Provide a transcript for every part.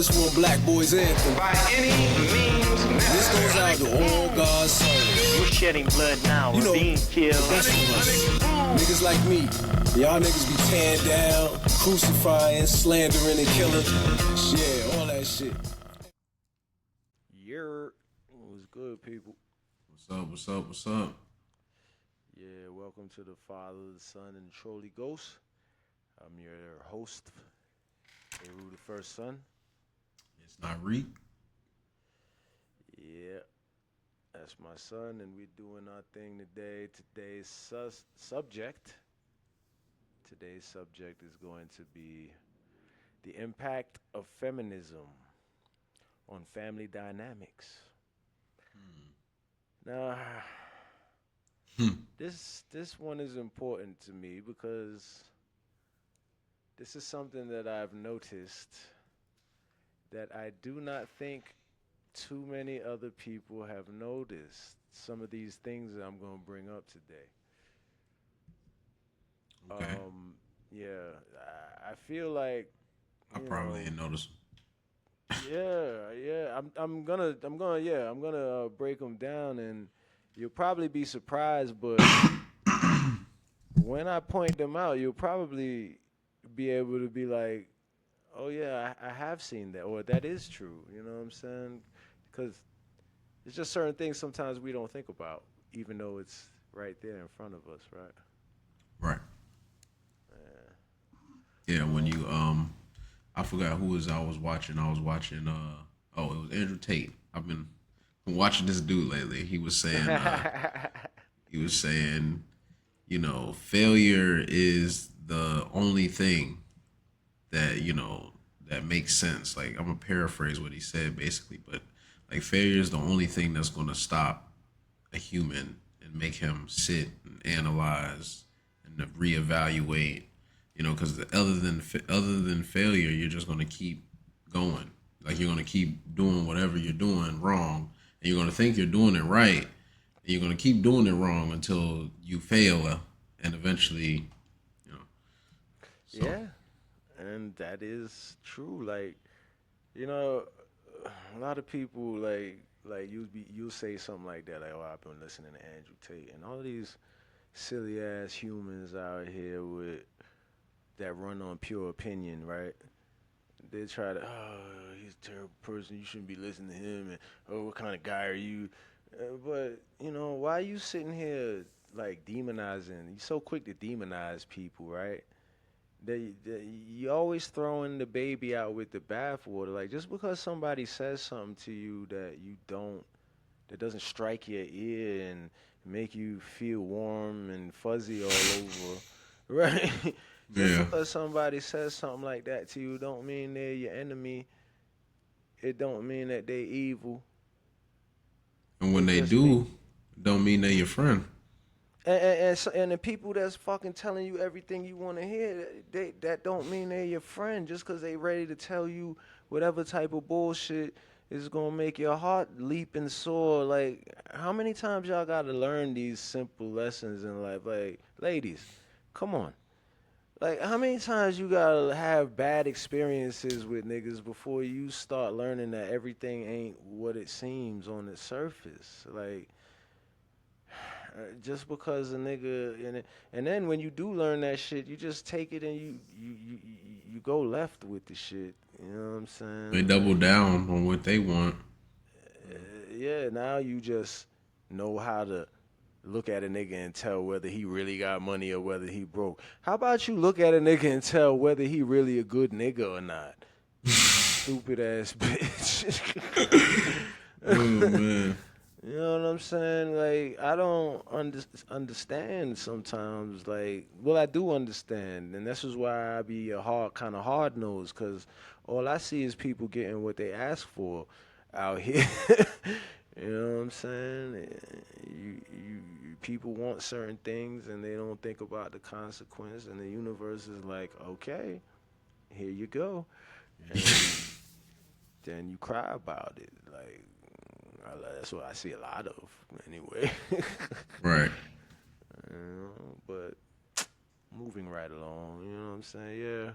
This one black boy's anthem. By any means necessary. This goes out to all God's souls. We're shedding blood now. We're being killed. That's for us. Niggas like me. Y'all niggas be tearing down, crucifying, slandering, and killing. Yeah, all that shit. What's good, people? What's up? Yeah, welcome to the Father, the Son, and the Trolley Ghost. I'm your host, Heru the First Son. It's Nyriq. Yeah, that's my son, and we're doing our thing today. Today's subject is going to be the impact of feminism on family dynamics. Now, this one is important to me because this is something that I've noticed that I do not think too many other people have noticed. Some of these things that I'm going to bring up today. Okay. Yeah, I feel like I probably didn't notice. Yeah. I'm gonna break them down, and you'll probably be surprised. But when I point them out, you'll probably be able to be like, "Oh yeah, I have seen that," or "That is true." You know what I'm saying? Because it's just certain things sometimes we don't think about, even though it's right there in front of us, right? Right. Yeah. When you I forgot who I was watching. It was Andrew Tate. I've been watching this dude lately. He was saying failure is the only thing that, that makes sense. Like, I'm gonna paraphrase what he said basically, but like, failure is the only thing that's gonna stop a human and make him sit and analyze and reevaluate. Because other than failure, you're just gonna keep going. Like, you're gonna keep doing whatever you're doing wrong, and you're gonna think you're doing it right, and you're gonna keep doing it wrong until you fail, and eventually, So. Yeah, and that is true. Like, a lot of people like you'll say something like that, like, "Oh, I've been listening to Andrew Tate," and all these silly ass humans out here that run on pure opinion, right? They try to, "Oh, he's a terrible person. You shouldn't be listening to him." And, "Oh, what kind of guy are you?" But why are you sitting here like demonizing? You're so quick to demonize people, right? You always throwing the baby out with the bathwater. Like, just because somebody says something to you that doesn't strike your ear and make you feel warm and fuzzy all over, right? Just because somebody says something like that to you don't mean they're your enemy. It don't mean that they're evil. And when they do, don't mean they're your friend. And the people that's fucking telling you everything you want to hear, that don't mean they're your friend. Just because they ready to tell you whatever type of bullshit is going to make your heart leap and soar. Like, how many times y'all got to learn these simple lessons in life? Like, ladies, come on. Like, how many times you got to have bad experiences with niggas before you start learning that everything ain't what it seems on the surface? Like, just because a nigga, and then when you do learn that shit, you just take it and you go left with the shit. You know what I'm saying? They double down on what they want. Yeah, now you just know how to look at a nigga and tell whether he really got money or whether he broke. How about you look at a nigga and tell whether he really a good nigga or not? Stupid ass bitch. Oh man. You know what I'm saying? Like, I don't understand sometimes. Like, well, I do understand, and this is why I be kind of hard nosed, because all I see is people getting what they ask for out here. You know what I'm saying? People want certain things, and they don't think about the consequence, and the universe is like, okay, here you go, and then you cry about it, like. That's what I see a lot of, anyway. Right. But moving right along, you know what I'm saying? Yeah.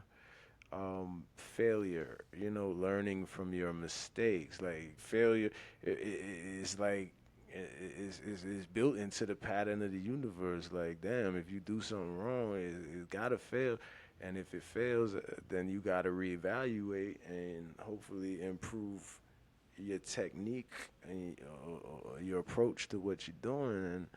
failure, learning from your mistakes. Like failure is like is built into the pattern of the universe. Like, damn, if you do something wrong, it's gotta fail. And if it fails, then you gotta reevaluate and hopefully improve your technique and your approach to what you're doing. And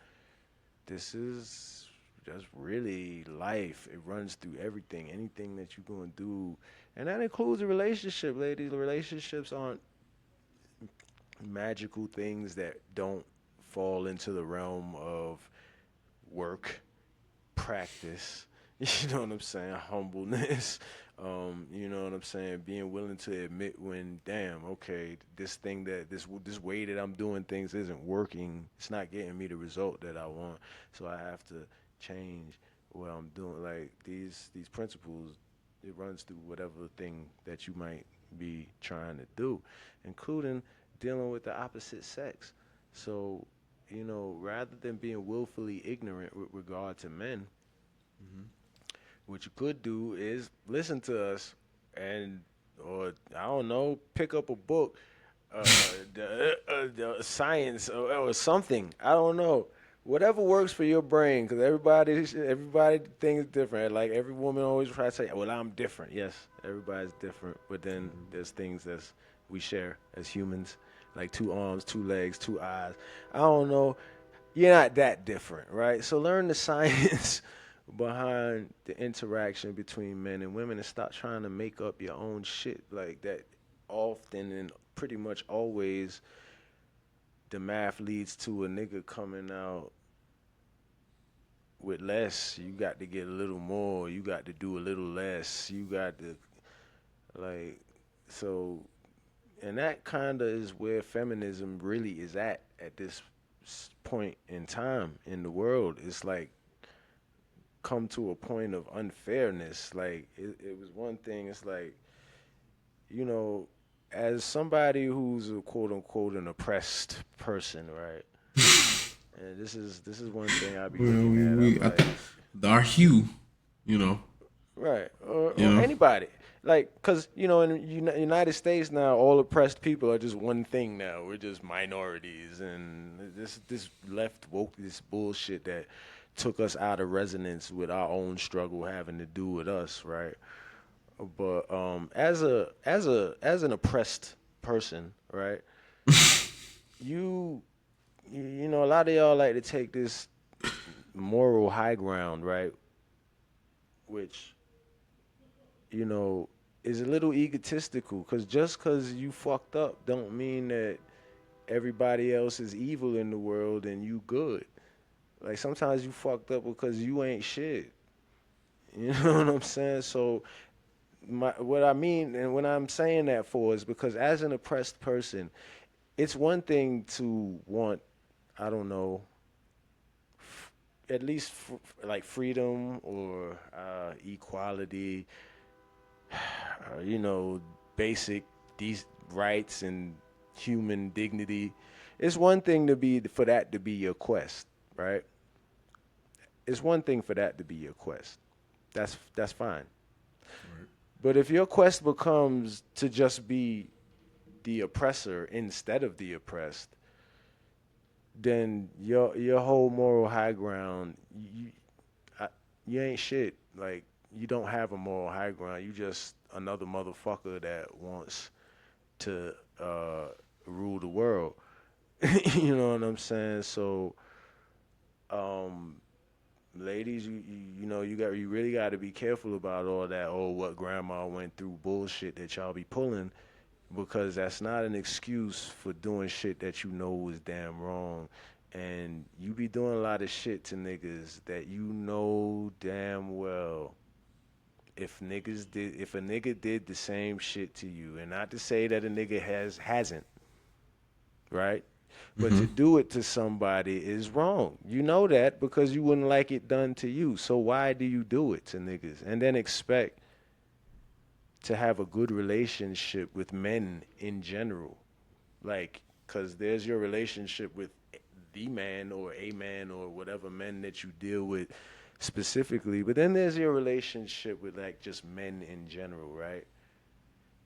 this is just really life. It runs through everything, anything that you're going to do. And that includes a relationship, ladies. Relationships aren't magical things that don't fall into the realm of work, practice, you know what I'm saying, humbleness, you know what I'm saying, being willing to admit when, damn, okay, this way that I'm doing things isn't working. It's not getting me the result that I want. So I have to change what I'm doing. Like these principles, it runs through whatever thing that you might be trying to do, including dealing with the opposite sex. So, rather than being willfully ignorant with regard to men, what you could do is listen to us and, or I don't know, pick up a book, the science or something. I don't know. Whatever works for your brain, because everybody thinks different. Like every woman always tries to say, "Well, I'm different." Yes, everybody's different, but then there's things that we share as humans, like two arms, two legs, two eyes. I don't know. You're not that different, right? So learn the science behind the interaction between men and women and stop trying to make up your own shit like that. Often and pretty much always, the math leads to a nigga coming out with less. You got to get a little more. You got to do a little less. You got to, like, so, and that kind of is where feminism really is at this point in time in the world. It's like come to a point of unfairness. Like, it was one thing, it's like, as somebody who's a quote unquote an oppressed person, right? And this is one thing I be looking at. I'm like, our hue, you know, right, or anybody, like, cause in the United States now, all oppressed people are just one thing now. We're just minorities, and this left woke this bullshit that took us out of resonance with our own struggle having to do with us, right? But as an oppressed person, right? you a lot of y'all like to take this moral high ground, right? Which is a little egotistical, because just because you fucked up don't mean that everybody else is evil in the world and you good. Like sometimes you fucked up because you ain't shit. You know what I'm saying? So what I mean, and what I'm saying that for, is because as an oppressed person, it's one thing to want, I don't know, at least like freedom or equality, basic these rights and human dignity. It's one thing for that to be your quest, right? It's one thing for that to be your quest. That's fine. right. But if your quest becomes to just be the oppressor instead of the oppressed, then your whole moral high ground, you ain't shit. Like, you don't have a moral high ground. You just another motherfucker that wants to rule the world. You know what I'm saying? So, ladies, you really got to be careful about all that. Oh, what grandma went through bullshit that y'all be pulling, because that's not an excuse for doing shit that you know is damn wrong. And you be doing a lot of shit to niggas that you know damn well, if a nigga did the same shit to you, and not to say that a nigga hasn't, right? But to do it to somebody is wrong. You know that because you wouldn't like it done to you. So why do you do it to niggas and then expect to have a good relationship with men in general? Like, because there's your relationship with the man or a man or whatever men that you deal with specifically, but then there's your relationship with like just men in general, right?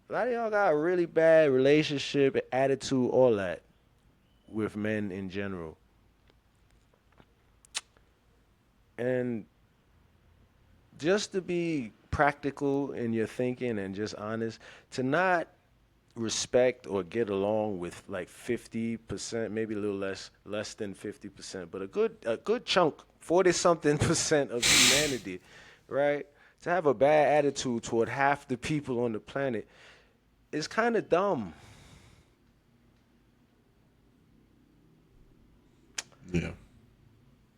A lot of y'all got a really bad relationship, attitude, all that with men in general. And just to be practical in your thinking and just honest, to not respect or get along with like 50%, maybe a little less than 50%, but a good chunk, 40 something percent of humanity, right? To have a bad attitude toward half the people on the planet is kind of dumb. Yeah.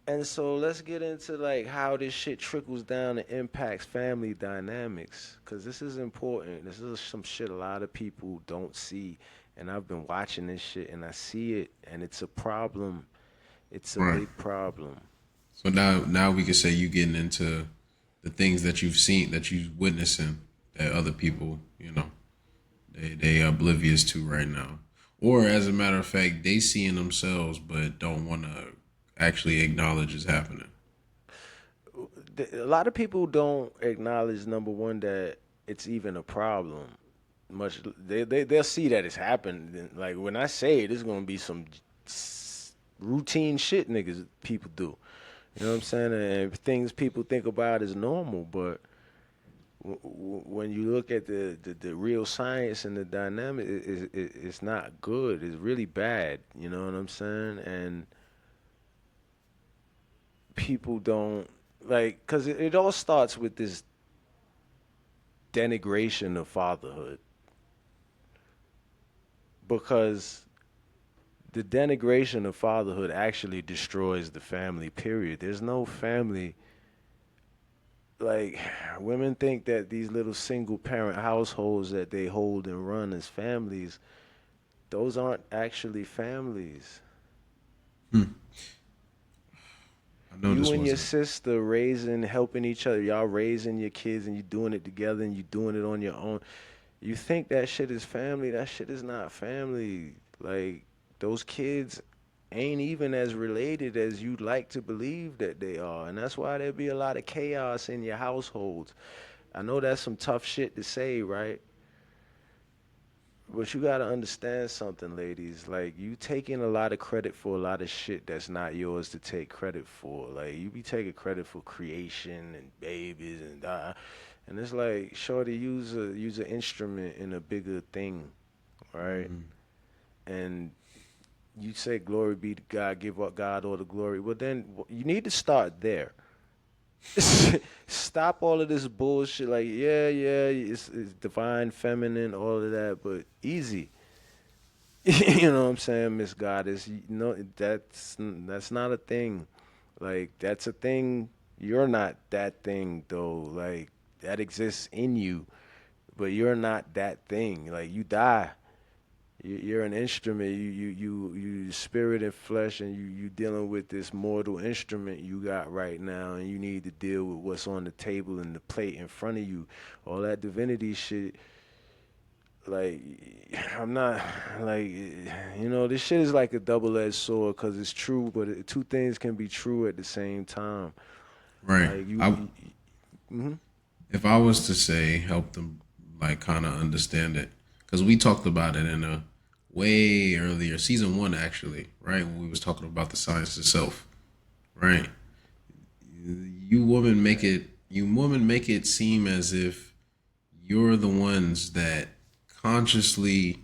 And so let's get into like how this shit trickles down and impacts family dynamics, cuz this is important. This is some shit a lot of people don't see, and I've been watching this shit and I see it, and it's a problem. It's a Right. big problem. So now we can say you getting into the things that you've seen, that you've witnessing, that other people, they oblivious to right now, or as a matter of fact, they seeing themselves but don't want to actually acknowledge it's happening. A lot of people don't acknowledge, number one, that it's even a problem. Much they'll see that it's happened. Like when I say it, it's gonna be some routine shit niggas people do. You know what I'm saying? And things people think about as normal, but when you look at the real science and the dynamic, it's not good. It's really bad. You know what I'm saying? And people don't like, because it all starts with this denigration of fatherhood, because the denigration of fatherhood actually destroys the family, period. There's no family. Like, women think that these little single parent households that they hold and run as families, those aren't actually families. Hmm. I know You this and your wasn't. sister raising, helping each other, y'all raising your kids, and you doing it together, and you doing it on your own. You think that shit is family? That shit is not family. Like, those kids ain't even as related as you'd like to believe that they are. And that's why there be a lot of chaos in your households. I know that's some tough shit to say, right? But you gotta understand something, ladies. Like, you taking a lot of credit for a lot of shit that's not yours to take credit for. Like, you be taking credit for creation and babies and it's like, shorty, use an instrument in a bigger thing, right? Mhm. And you say glory be to God, give up God all the glory. Well, then you need to start there. Stop all of this bullshit. Like, yeah, it's divine, feminine, all of that, but easy. You know what I'm saying, Miss Goddess? You know that's not a thing. Like, that's a thing. You're not that thing though. Like, that exists in you, but you're not that thing. Like, you die. You're an instrument. You spirit and flesh, and you dealing with this mortal instrument you got right now, and you need to deal with what's on the table and the plate in front of you. All that divinity shit. Like, I'm not like, this shit is like a double-edged sword, because it's true, but two things can be true at the same time. Right. Like mhm. If I was to say help them like kind of understand it, because we talked about it in a way earlier season one actually, right? When we was talking about the science itself, right? You women make it seem as if you're the ones that consciously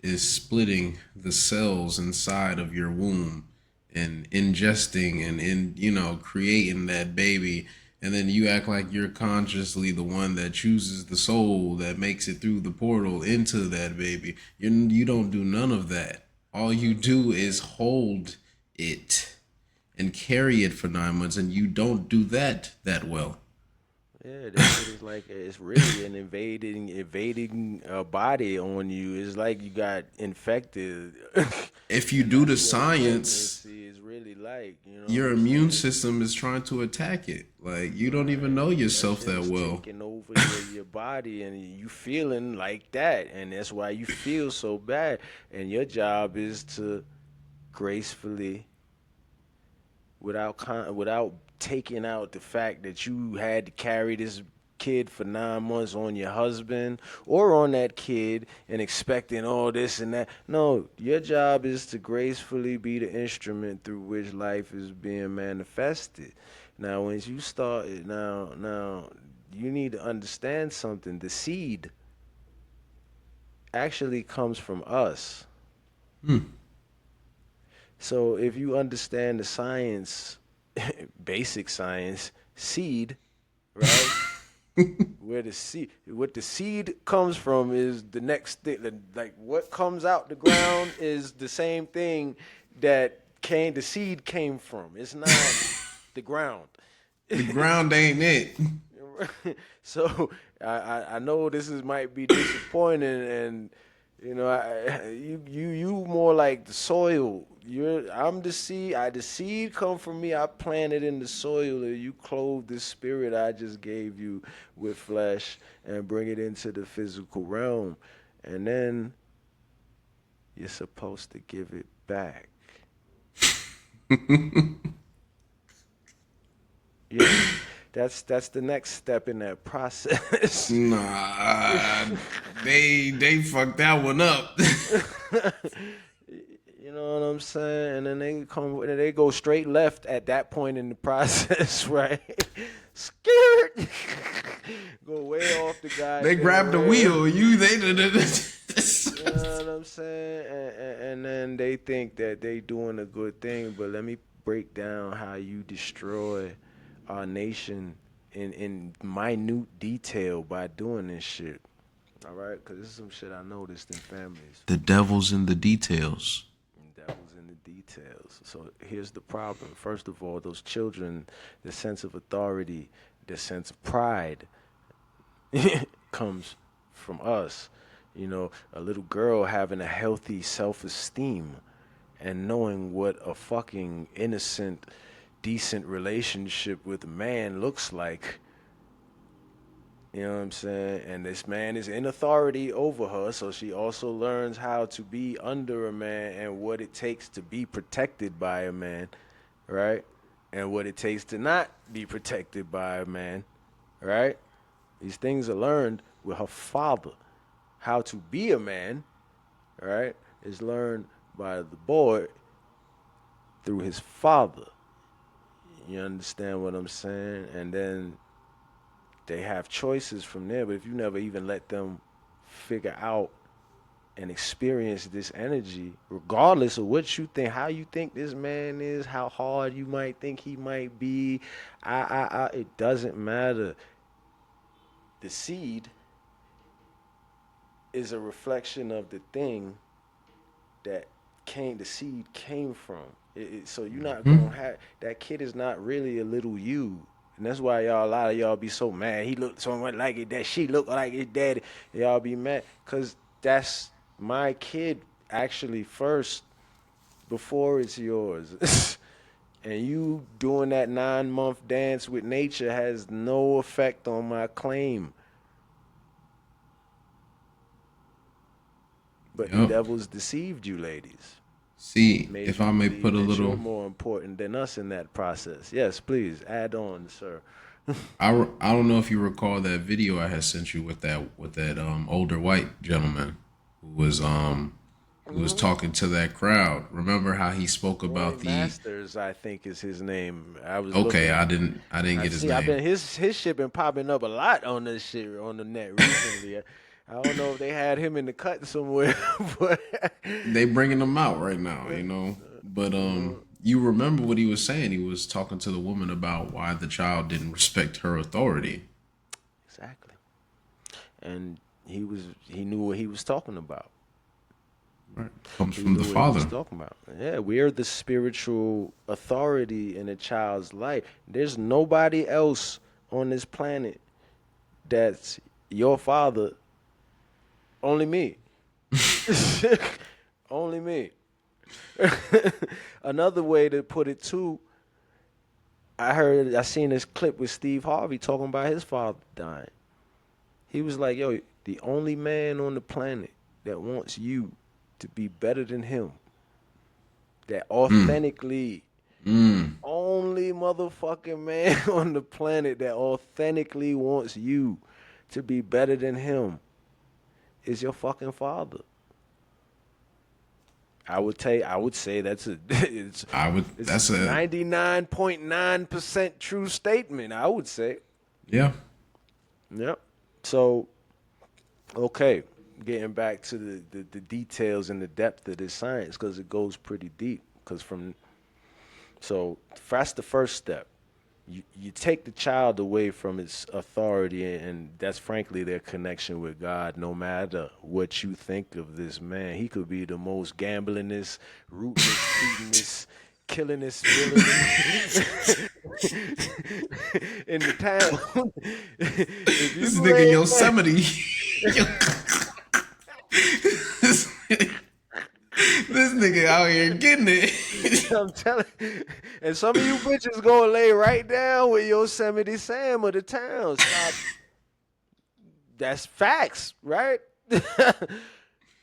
is splitting the cells inside of your womb and ingesting and creating that baby, and then you act like you're consciously the one that chooses the soul that makes it through the portal into that baby. You don't do none of that. All you do is hold it and carry it for 9 months, and you don't do that well. Yeah, that shit is like, it's really an invading body on you. It's like you got infected, If you and do the that's what science, pregnancy is really like. You know what your I'm immune saying? system is trying to attack it. Like you don't even Right. know That yourself shit that is well. taking over your body, and you feeling like that, and that's why you feel so bad. And your job is to gracefully, without taking out the fact that you had to carry this kid for 9 months on your husband or on that kid and expecting all this and that. No, your job is to gracefully be the instrument through which life is being manifested. Now, once you start it, now you need to understand something. The seed actually comes from us. So if you understand the science, basic science, seed, right? What the seed comes from is the next thing. Like what comes out the ground is the same thing that the seed came from. It's not the ground. The ground ain't it. So I know might be disappointing, and you know you more like the soil. I'm the seed. The seed come from me. I planted in the soil, and you clothe the spirit I just gave you with flesh and bring it into the physical realm, and then you're supposed to give it back. Yeah. That's the next step in that process. Nah, they fucked that one up. You know what I'm saying? And then they go straight left at that point in the process, right? Scared. Go way off the guy. They grabbed the wheel. You know what I'm saying? And then they think that they doing a good thing, but let me break down how you destroy our nation in minute detail by doing this shit. All right? Because this is some shit I noticed in families. The devil's in the details. Devil's in the details. So here's the problem. First of all, those children, the sense of authority, the sense of pride comes from us. You know, a little girl having a healthy self-esteem and knowing what a fucking innocent, decent relationship with a man looks like. You know what I'm saying? And this man is in authority over her, so she also learns how to be under a man and what it takes to be protected by a man, right? And what it takes to not be protected by a man, right? These things are learned with her father. How to be a man, right, is learned by the boy through his father. You understand what I'm saying? And then they have choices from there, but if you never even let them figure out and experience this energy, regardless of what you think, how you think this man is, how hard you might think he might be, it doesn't matter. The seed is a reflection of the thing that the seed came from. So you're not gonna have, that kid is not really a little you. And that's why a lot of y'all be so mad. He looked so much like it, that she looked like his daddy. Y'all be mad. Because that's my kid actually first before it's yours. And you doing that 9-month dance with nature has no effect on my claim. But the devil's deceived you, ladies. See, if I may put a little... You're more important than us in that process. Yes, please, add on, sir. I don't know if you recall that video I had sent you with that older white gentleman who was talking to that crowd. Remember how he spoke about the Masters, I think is his name. I didn't get his name. His shit been popping up a lot on this shit on the net recently. I don't know if they had him in the cut somewhere, but they bringing him out right now, you know. But you remember what he was saying? He was talking to the woman about why the child didn't respect her authority. Exactly, and he knew what he was talking about. Right, comes from the father. He was talking about. Yeah, we are the spiritual authority in a child's life. There's nobody else on this planet that's your father. Only me. Only me. Another way to put it too, I seen this clip with Steve Harvey talking about his father dying. He was like, yo, the only man on the planet that wants you to be better than him, that authentically Only motherfucking man on the planet that authentically wants you to be better than him is your fucking father. I would say that's a it's That's a 99.9% true statement, I would say. yeah. Yep. So, okay, getting back to the details and the depth of this science, because it goes pretty deep. So that's the first step. You take the child away from its authority, and that's frankly their connection with God. No matter what you think of this man, he could be the most gamblingest, rootless, killingest villain in the town. If This you nigga ain't Yosemite. This nigga out here getting it. I'm telling you. And some of you bitches gonna lay right down with Yosemite Sam of the town. Stop. That's facts, right?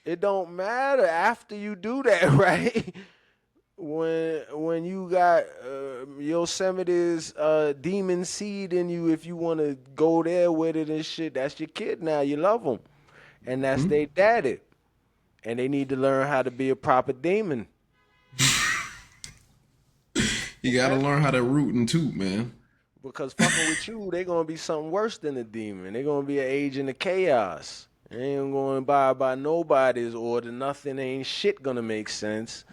It don't matter after you do that, right? When you got Yosemite's demon seed in you, if you want to go there with it and shit, that's your kid now. You love them, and that's their daddy, and they need to learn how to be a proper demon. You gotta learn how to root and toot, man. Because fucking with you, they gonna be something worse than a demon. They gonna be an agent of chaos. They ain't gonna abide by nobody's order. Nothing ain't shit gonna make sense.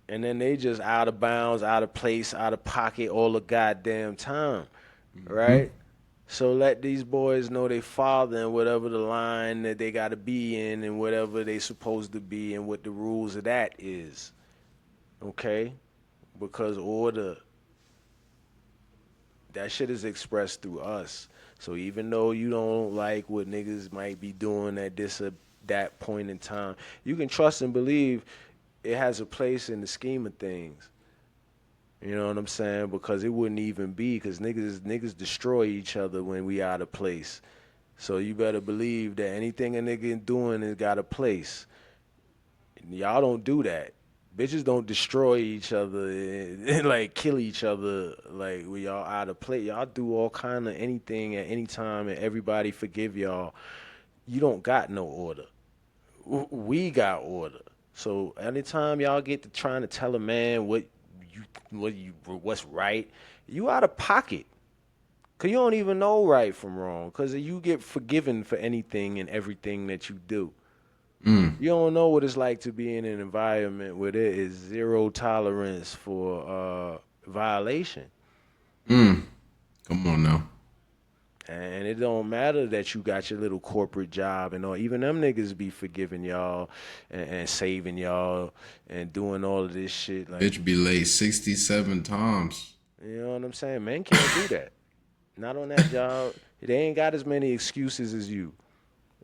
And then they just out of bounds, out of place, out of pocket all the goddamn time. Right? So let these boys know they father and whatever the line that they gotta be in and whatever they supposed to be and what the rules of that is. Okay? Because order, that shit is expressed through us. So even though you don't like what niggas might be doing at this or that point in time, you can trust and believe it has a place in the scheme of things. You know what I'm saying? Because it wouldn't even be, because niggas destroy each other when we out of place. So you better believe that anything a nigga doing has got a place. Y'all don't do that. Bitches don't destroy each other and like kill each other like when y'all out of place. Y'all do all kind of anything at any time and everybody forgive y'all. You don't got no order. We got order. So anytime y'all get to trying to tell a man what's right, you out of pocket. Cause you don't even know right from wrong. Cause you get forgiven for anything and everything that you do. You don't know what it's like to be in an environment where there is zero tolerance for violation. Come on now. And it don't matter that you got your little corporate job and all. Even them niggas be forgiving y'all and saving y'all and doing all of this shit. Like, Bitch be late 67 times. you know what I'm saying? Men can't do that. Not on that job. They ain't got as many excuses as you.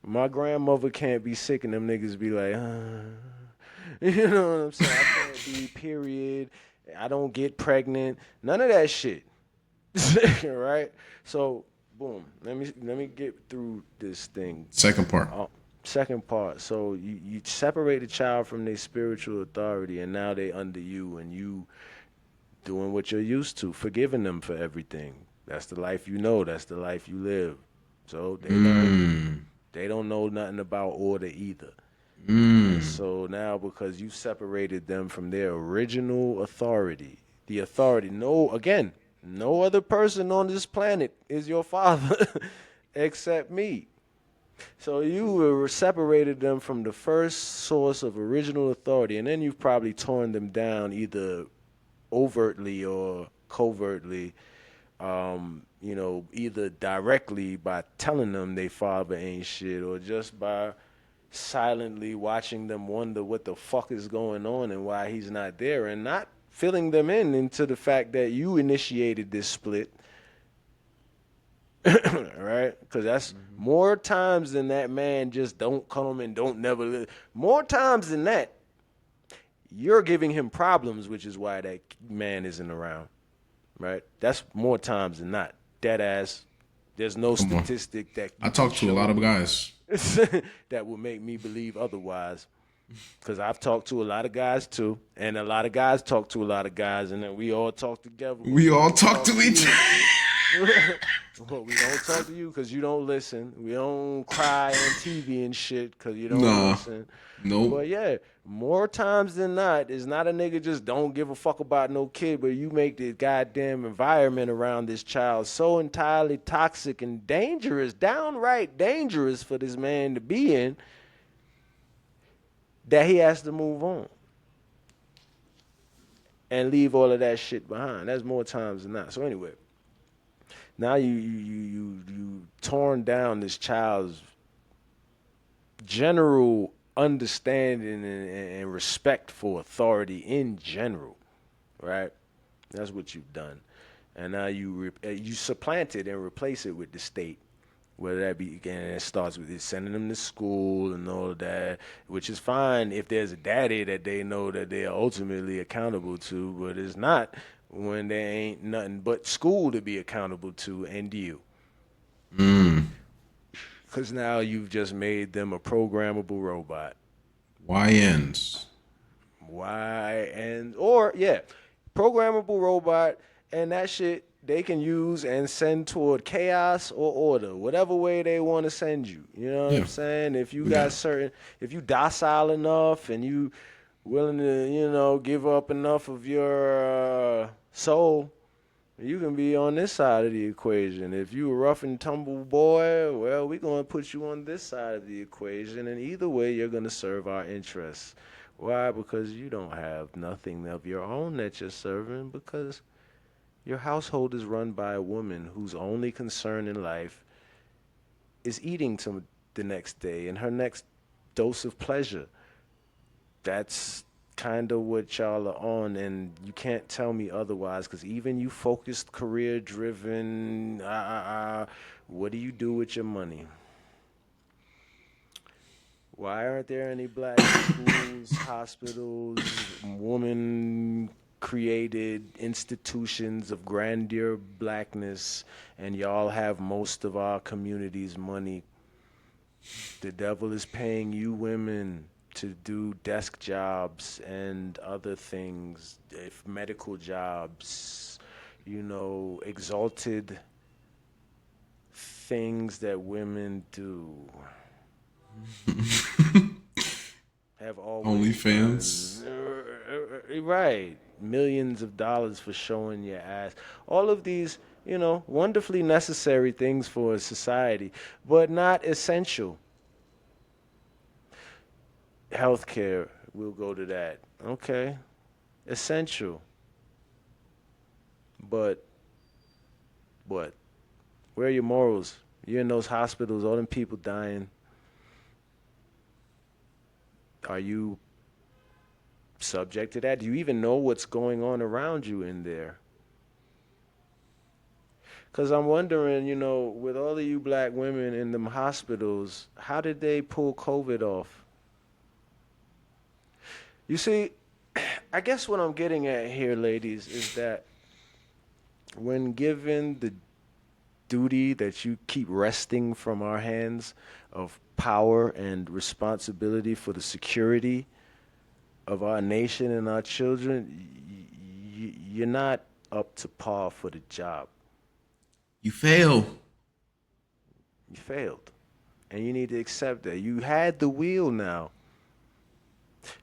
My grandmother can't be sick and them niggas be like, you know what I'm saying? I can't be, period. I don't get pregnant. None of that shit. Right? So, boom. Let me get through this thing. Second part. Second part. So you separate the child from their spiritual authority, and now they under you, and you doing what you're used to, forgiving them for everything. That's the life you know. That's the life you live. So they don't know nothing about order either. And so now, because you separated them from their original authority, the authority, no other person on this planet is your father except me. So you separated them from the first source of original authority, and then you've probably torn them down either overtly or covertly, either directly by telling them they father ain't shit, or just by silently watching them wonder what the fuck is going on and why he's not there, and not filling them into the fact that you initiated this split. Right? Because that's more times than that man just don't come and don't never live. More times than that, you're giving him problems, which is why that man isn't around. Right? That's more times than not. Dead ass. There's no statistic that I talk to a lot of guys that will make me believe otherwise. Because I've talked to a lot of guys too, and a lot of guys talk to a lot of guys, and then we all talk together. We all talk to each other. Well, we don't talk to you because you don't listen. We don't cry on TV and shit because you don't listen. Nope. But yeah, more times than not, it's not a nigga just don't give a fuck about no kid, but you make the goddamn environment around this child so entirely toxic and dangerous, downright dangerous for this man to be in, that he has to move on and leave all of that shit behind. That's more times than not. So anyway, now you torn down this child's general understanding and respect for authority in general, right? That's what you've done, and now you supplant it and replace it with the state. Whether that be, again, it starts with sending them to school and all of that, which is fine if there's a daddy that they know that they are ultimately accountable to, but it's not when there ain't nothing but school to be accountable to and you. Because now you've just made them a programmable robot. YNs. Programmable robot, and that shit they can use and send toward chaos or order, whatever way they want to send you. You know what I'm saying? If you if you docile enough and you willing to, give up enough of your soul, you can be on this side of the equation. If you a rough and tumble boy, well, we're going to put you on this side of the equation, and either way, you're going to serve our interests. Why? Because you don't have nothing of your own that you're serving, because your household is run by a woman whose only concern in life is eating to the next day and her next dose of pleasure. That's kind of what y'all are on, and you can't tell me otherwise, because even you focused, career-driven, what do you do with your money? Why aren't there any black schools, hospitals, woman-created institutions of grandeur blackness, and y'all have most of our community's money? The devil is paying you women to do desk jobs and other things, if medical jobs, exalted things that women do. Have always OnlyFans. Right. Millions of dollars for showing your ass. All of these, wonderfully necessary things for a society, but not essential. Healthcare, we'll go to that. Okay. Essential. But where are your morals? You're in those hospitals, all them people dying. Are you subject to that? Do you even know what's going on around you in there? Because I'm wondering, with all of you black women in them hospitals, how did they pull COVID off? You see, I guess what I'm getting at here, ladies, is that when given the duty that you keep resting from our hands of power and responsibility for the security of our nation and our children, you're not up to par for the job. You fail. You failed. And you need to accept that. You had the wheel now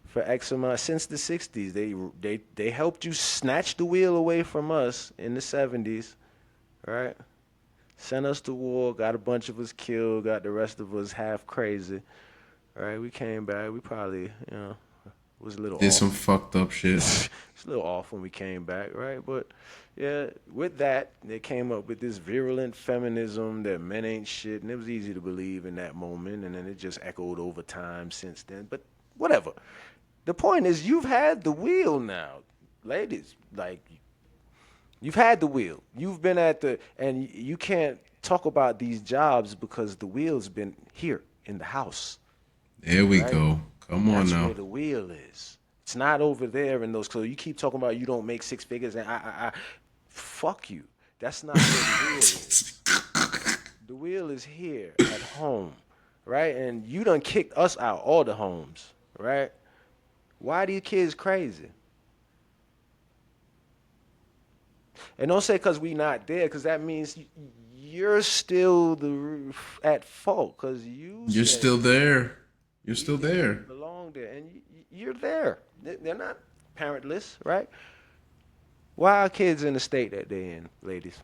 for X amount since the 60s. They helped you snatch the wheel away from us in the 70s, right? Sent us to war, got a bunch of us killed, got the rest of us half crazy. Right? We came back. We probably, was a little Did off. some fucked up shit. It's a little off when we came back, right? But yeah, with that, they came up with this virulent feminism that men ain't shit, and it was easy to believe in that moment, and then it just echoed over time since then. But whatever. The point is, you've had the wheel now, ladies. Like, you've had the wheel. You've been and you can't talk about these jobs because the wheel's been here in the house. There we go. Come on That's now. where the wheel is. It's not over there in those clothes. You keep talking about you don't make six figures, and fuck you. That's not where the wheel is. The wheel is here at home, right? And you done kicked us out all the homes. right? Why these kids crazy? And don't say because we not there, because that means you're still at fault, because you You're said still there. You're these still these kids there. belong there, and you're there. They're not parentless, right? Why are kids in the state that they're in, ladies?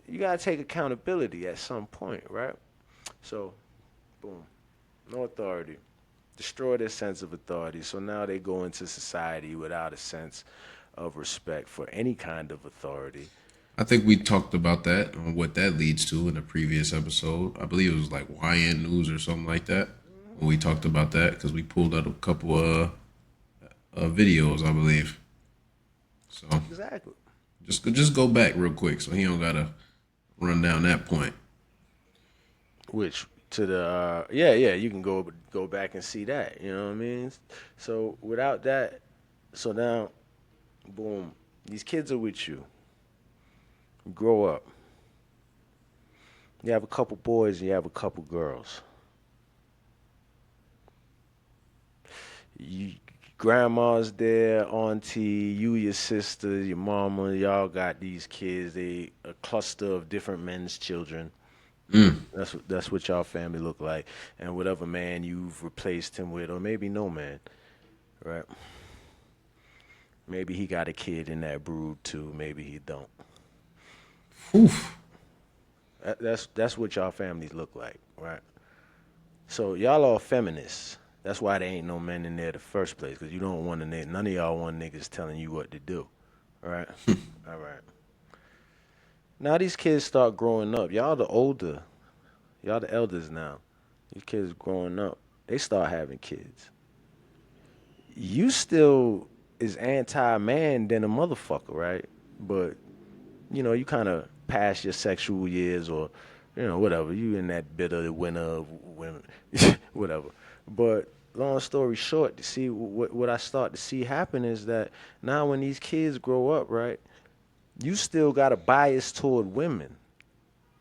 You gotta take accountability at some point, right? So, boom, no authority. Destroy their sense of authority. So now they go into society without a sense of respect for any kind of authority. I think we talked about that and what that leads to in a previous episode. I believe it was like YN News or something like that. When we talked about that, because we pulled out a couple videos, I believe. So Exactly. just go back real quick, so he don't gotta run down that point. Which to the yeah, you can go back and see that. You know what I mean? So without that, so now, boom, these kids are with you. You grow up. You have a couple boys and you have a couple girls. You, grandma's there, auntie, you, your sister, your mama, y'all got these kids. They a cluster of different men's children. That's what y'all family look like, and whatever man you've replaced him with, or maybe no man, right? Maybe he got a kid in that brood too. Maybe he don't. Oof. That's what y'all families look like, right? So y'all all feminists. That's why there ain't no men in there in the first place, because you don't want to. None of y'all want niggas telling you what to do, all right? All right. Now these kids start growing up. Y'all the elders now. These kids growing up. They start having kids. You still is anti-man than a motherfucker, right? But you kind of past your sexual years, or whatever. You in that bit of the winter of women, whatever. But long story short, to see what I start to see happen is that now when these kids grow up, right, you still got a bias toward women,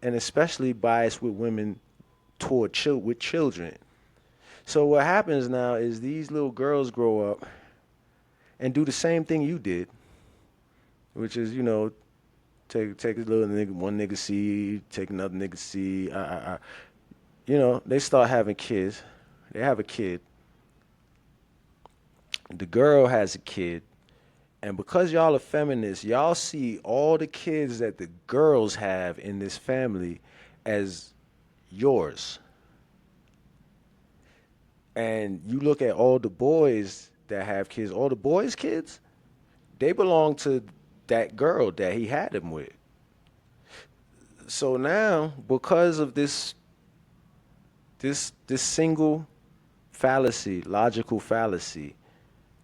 and especially bias with women toward with children. So what happens now is these little girls grow up and do the same thing you did, which is take a little nigga, one nigga seed, take another nigga seed. They start having kids. They have a kid. The girl has a kid. And because y'all are feminists, y'all see all the kids that the girls have in this family as yours. And you look at all the boys that have kids, all the boys' kids, they belong to that girl that he had them with. So now, because of this single fallacy, logical fallacy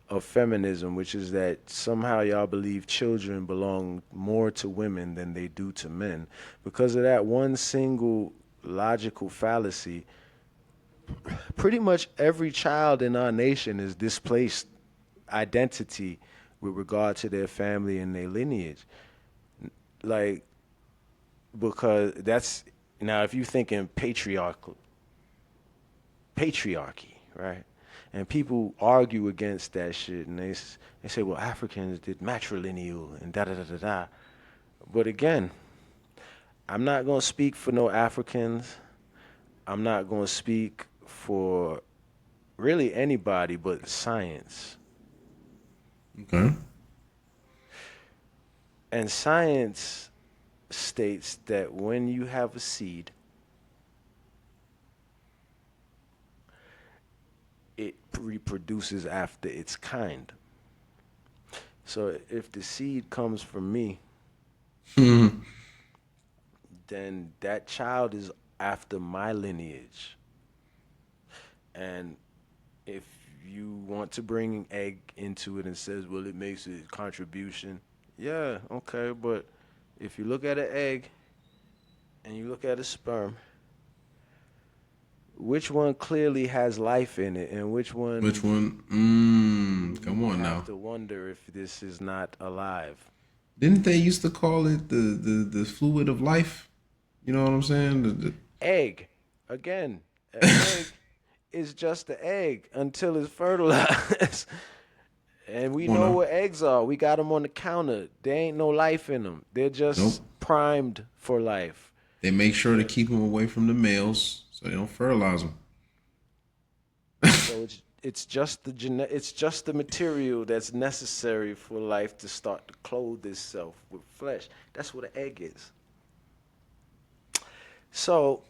of feminism, which is that somehow y'all believe children belong more to women than they do to men, because of that one single logical fallacy, pretty much every child in our nation is displaced identity with regard to their family and their lineage. Like, because that's now if you think in patriarchy, right? And people argue against that shit, and they say, well, Africans did matrilineal and da da da da da. But again, I'm not gonna speak for no Africans. I'm not gonna speak for really anybody but science. Okay. And science states that when you have a seed, it reproduces after its kind. So if the seed comes from me, then that child is after my lineage. And if you want to bring egg into it and says, well, it makes a contribution, yeah, okay, but if you look at an egg and you look at a sperm, which one clearly has life in it, and which Which one one? Come you on have now. to wonder if this is not alive? Didn't they used to call it the fluid of life? You know what I'm saying? Egg, again, an egg is just the egg until it's fertilized. And we Come on know now. what eggs are. We got them on the counter. There ain't no life in them. They're Nope. just primed for life. They make sure to keep them away from the males so they don't fertilize them. So it's just it's just the material that's necessary for life to start to clothe itself with flesh. That's what an egg is. So,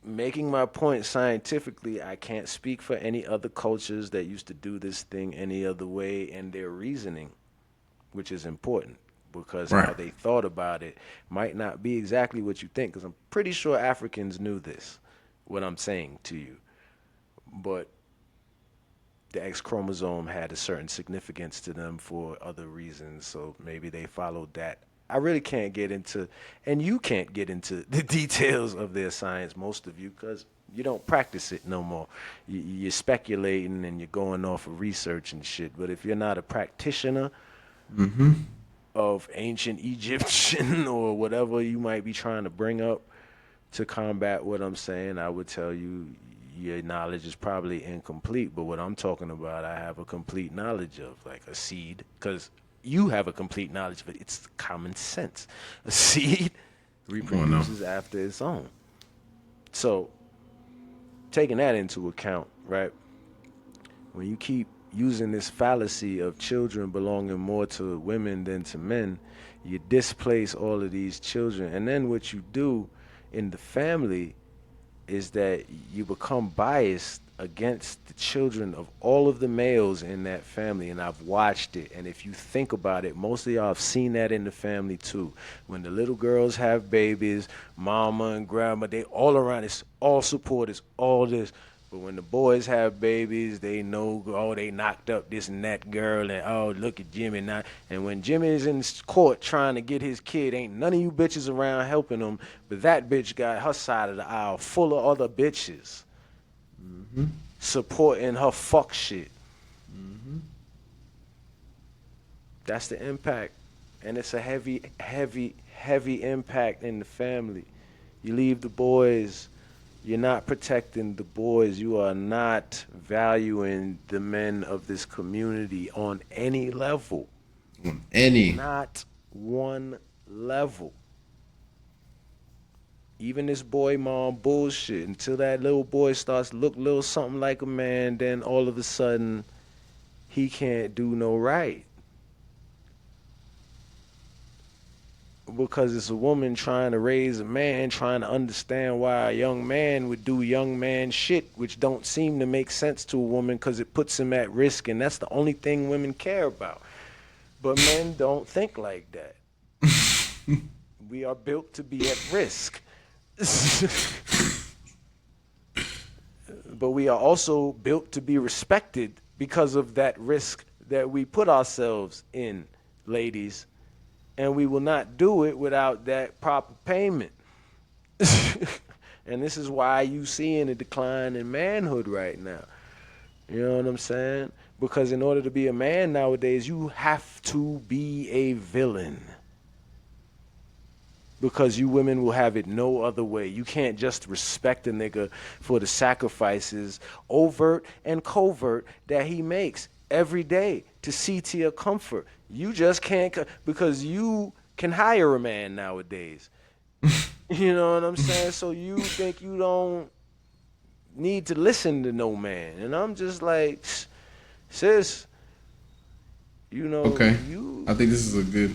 making my point scientifically, I can't speak for any other cultures that used to do this thing any other way and their reasoning, which is important because how Right. they thought about it might not be exactly what you think. Because I'm pretty sure Africans knew this, what I'm saying to you. But the X chromosome had a certain significance to them for other reasons, so maybe they followed that. I really can't get into, and you can't get into the details of their science, most of you, because you don't practice it no more. You're speculating and you're going off of research and shit. But if you're not a practitioner of ancient Egyptian or whatever you might be trying to bring up to combat what I'm saying, I would tell you your knowledge is probably incomplete. But what I'm talking about, I have a complete knowledge of, like a seed, because you have a complete knowledge of it. It's common sense. A seed Come on now. reproduces after its own. So, taking that into account, right? When you keep using this fallacy of children belonging more to women than to men, you displace all of these children. And then what you do in the family is that you become biased against the children of all of the males in that family. And I've watched it. And if you think about it, most of y'all have seen that in the family too. When the little girls have babies, mama and grandma, they all around, it's all support, it's all this. But when the boys have babies, they know, oh, they knocked up this and that girl, and oh, look at Jimmy now. And when Jimmy is in court trying to get his kid, ain't none of you bitches around helping him, but that bitch got her side of the aisle full of other bitches supporting her fuck shit. That's the impact. And it's a heavy, heavy, heavy impact in the family. You leave the boys. You're not protecting the boys. You are not valuing the men of this community on any level. Any. Not one level. Even this boy mom bullshit. Until that little boy starts to look a little something like a man, then all of a sudden he can't do no right. Because it's a woman trying to raise a man, trying to understand why a young man would do young man shit, which don't seem to make sense to a woman because it puts him at risk, and that's the only thing women care about. But men don't think like that. We are built to be at risk. But we are also built to be respected because of that risk that we put ourselves in, ladies. And we will not do it without that proper payment. And this is why you seeing a decline in manhood right now. You know what I'm saying? Because in order to be a man nowadays, you have to be a villain. Because you women will have it no other way. You can't just respect a nigga for the sacrifices, overt and covert, that he makes every day to see to your comfort. You just can't, because you can hire a man nowadays. You know what I'm saying? So you think you don't need to listen to no man. And I'm just like, sis, you know, Okay. you, I think this is a good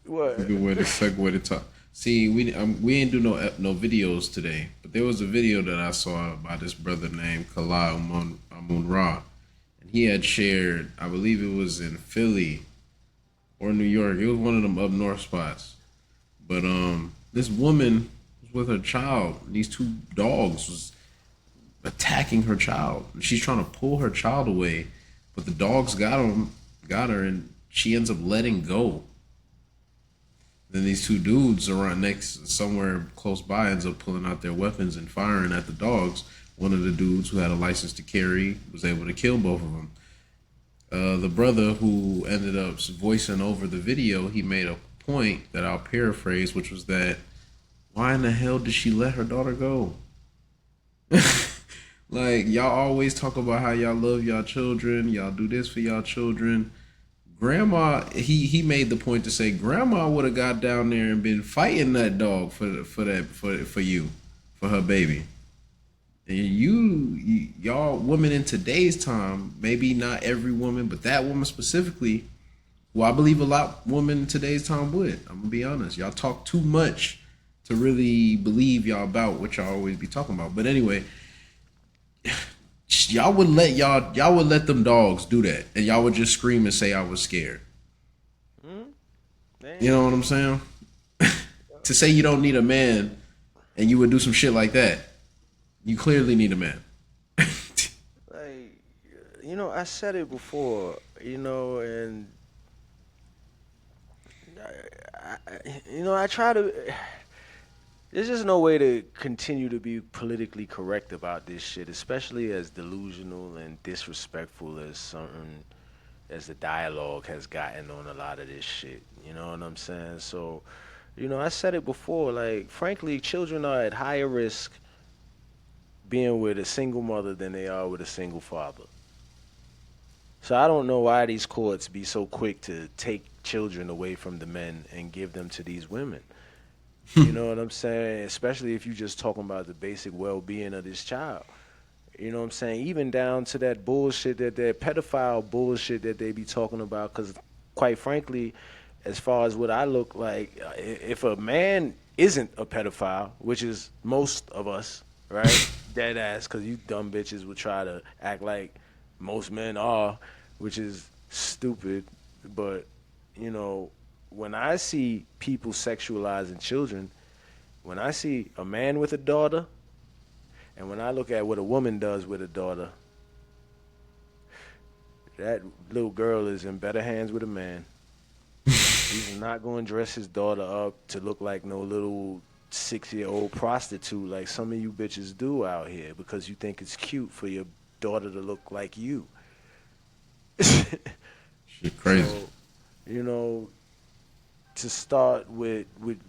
what? way to segue to talk. See, we ain't do no videos today, but there was a video that I saw by this brother named Kala Amun Ra, and he had shared, I believe it was in Philly or New York. It was one of them up north spots. But this woman was with her child. And these two dogs was attacking her child. She's trying to pull her child away, but the dogs got her, and she ends up letting go. Then these two dudes around next somewhere close by ends up pulling out their weapons and firing at the dogs. One of the dudes who had a license to carry was able to kill both of them. The brother who ended up voicing over the video, he made a point that I'll paraphrase, which was that, why in the hell did she let her daughter go? Like y'all always talk about how y'all love y'all children, y'all do this for y'all children. Grandma, he made the point to say grandma would have got down there and been fighting that dog for you, for her baby. And y'all women in today's time, maybe not every woman, but that woman specifically, well, I believe a lot women in today's time would. I'm gonna be honest. Y'all talk too much to really believe y'all about what y'all always be talking about. But anyway, y'all would let them dogs do that, and y'all would just scream and say I was scared. You know what I'm saying? To say you don't need a man, and you would do some shit like that, you clearly need a man. Like, I said it before, and I try to. There's just no way to continue to be politically correct about this shit, especially as delusional and disrespectful as the dialogue has gotten on a lot of this shit. You know what I'm saying? So, I said it before. Like, frankly, children are at higher risk being with a single mother than they are with a single father. So I don't know why these courts be so quick to take children away from the men and give them to these women. You know what I'm saying? Especially if you're just talking about the basic well-being of this child. You know what I'm saying? Even down to that bullshit, that pedophile bullshit that they be talking about. Because, quite frankly, as far as what I look like, if a man isn't a pedophile, which is most of us, right? Dead ass, because you dumb bitches would try to act like most men are, which is stupid. But, when I see people sexualizing children, when I see a man with a daughter, and when I look at what a woman does with a daughter, that little girl is in better hands with a man. He's not going to dress his daughter up to look like no little 6-year-old prostitute like some of you bitches do out here because you think it's cute for your daughter to look like you. Shit crazy. So, to start with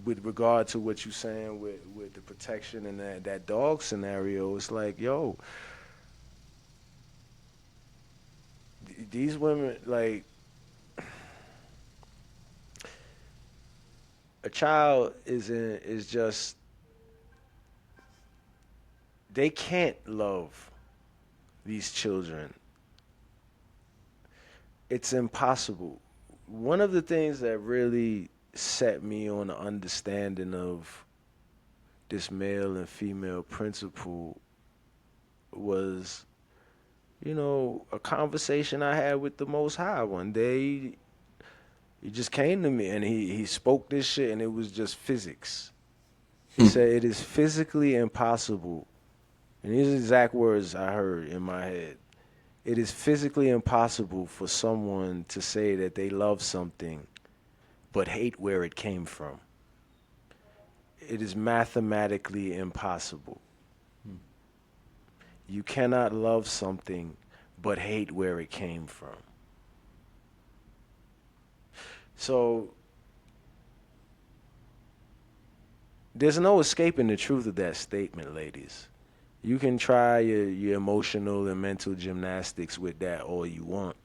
regard to what you're saying with the protection and that dog scenario, it's like, yo, these women, like, a child is just, they can't love these children. It's impossible. One of the things that really set me on the understanding of this male and female principle was, a conversation I had with the Most High one day. He just came to me and he spoke this shit and it was just physics. He said, it is physically impossible. And these are the exact words I heard in my head. It is physically impossible for someone to say that they love something but hate where it came from. It is mathematically impossible. You cannot love something but hate where it came from. So there's no escaping the truth of that statement, ladies. You can try your emotional and mental gymnastics with that all you want.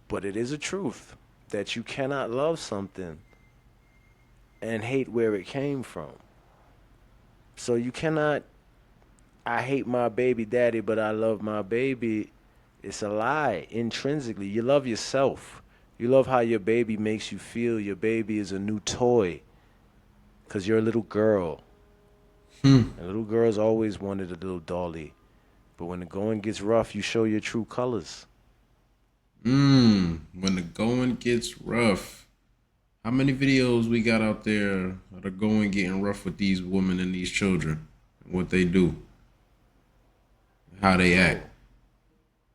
But it is a truth that you cannot love something and hate where it came from. So you cannot, I hate my baby daddy, but I love my baby. It's a lie intrinsically. You love yourself. You love how your baby makes you feel. Your baby is a new toy because you're a little girl. And little girls always wanted a little dolly. But when the going gets rough, you show your true colors. When the going gets rough. How many videos we got out there that are going getting rough with these women and these children? And what they do. How they act.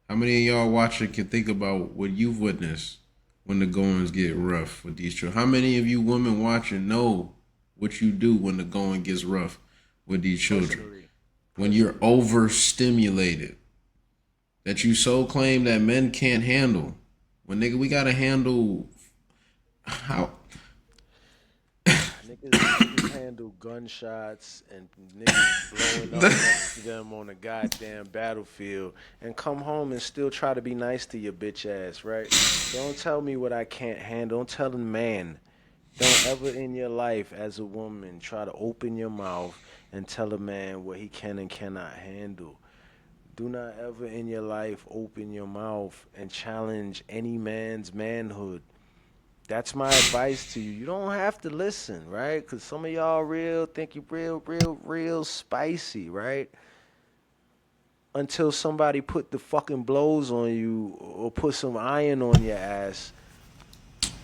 How many of y'all watching can think about what you've witnessed when the goings get rough with these children? How many of you women watching know what you do when the going gets rough with these children? When you're overstimulated. That you so claim that men can't handle. When nigga, we gotta handle how Niggas handle gunshots and niggas blowing up next to them on the goddamn battlefield and come home and still try to be nice to your bitch ass, right? Don't tell me what I can't handle. Don't tell a man. Don't ever in your life as a woman try to open your mouth and tell a man what he can and cannot handle. Do not ever in your life open your mouth and challenge any man's manhood. That's my advice to you. You don't have to listen, right? Because some of y'all think you real spicy, right? Until somebody put the fucking blows on you or put some iron on your ass.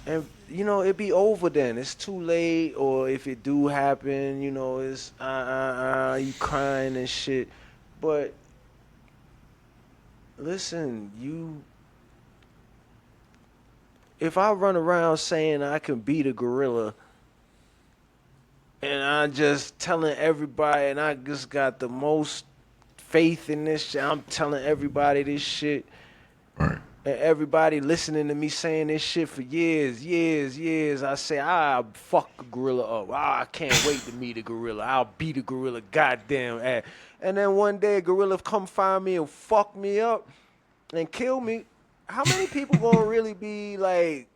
And, it be over then. It's too late. Or if it do happen, it's, you crying and shit. But, listen, if I run around saying I can beat a gorilla and I'm just telling everybody and I just got the most faith in this shit, I'm telling everybody this shit. Right. And everybody listening to me saying this shit for years. I say, I'll fuck a gorilla up. I can't wait to meet a gorilla. I'll beat a gorilla goddamn ass. And then one day a gorilla come find me and fuck me up and kill me. How many people gonna really be like,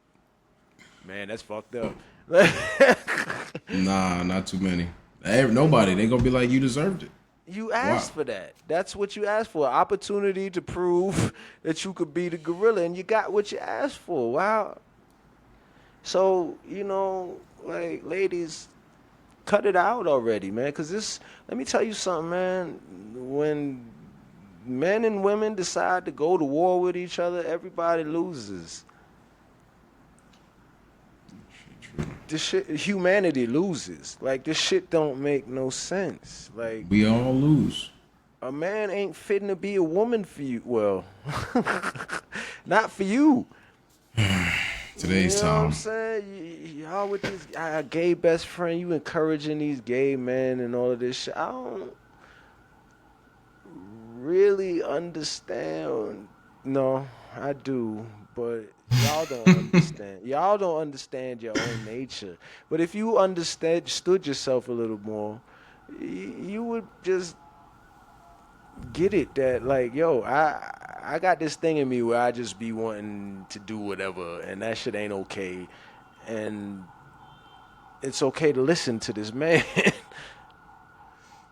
man, that's fucked up? Nah, not too many. Nobody. They gonna be like, you deserved it. You asked for that. That's what you asked for. Opportunity to prove that you could beat a gorilla, and you got what you asked for. Wow. So, ladies, cut it out already, man. Because let me tell you something, man. When men and women decide to go to war with each other, everybody loses. Humanity loses. Like, this shit don't make no sense. Like, we all lose. A man ain't fitting to be a woman for you. Well, not for you. Today's time. You know what I'm saying? Y'all with this gay best friend, you encouraging these gay men and all of this shit. I don't really understand. No, I do, but y'all don't understand. Y'all don't understand your own nature. But if you understood yourself a little more, you would just get it that, like, yo, I got this thing in me where I just be wanting to do whatever, and that shit ain't okay. And it's okay to listen to this man.